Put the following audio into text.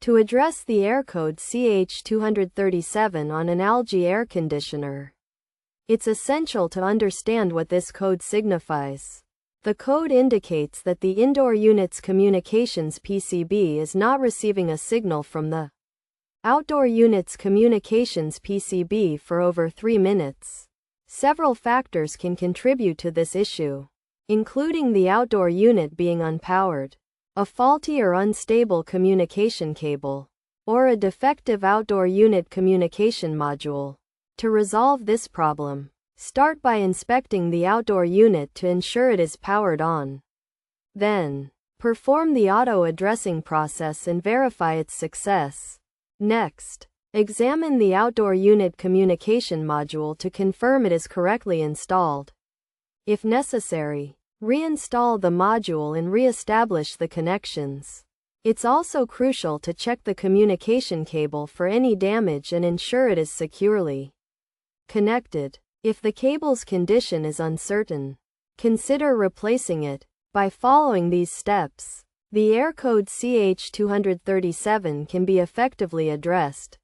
To address the error code CH237 on an algae air conditioner, it's essential to understand what this code signifies. The code indicates that the indoor unit's communications PCB is not receiving a signal from the outdoor unit's communications PCB for over 3 minutes. Several factors can contribute to this issue, including the outdoor unit being unpowered, a faulty or unstable communication cable, or a defective outdoor unit communication module. To resolve this problem, start by inspecting the outdoor unit to ensure it is powered on. Then, perform the auto-addressing process and verify its success. Next, examine the outdoor unit communication module to confirm it is correctly installed. If necessary, reinstall the module and re-establish the connections. It's also crucial to check the communication cable for any damage and ensure it is securely connected. If the cable's condition is uncertain, consider replacing it. By following these steps, the error code CH237 can be effectively addressed.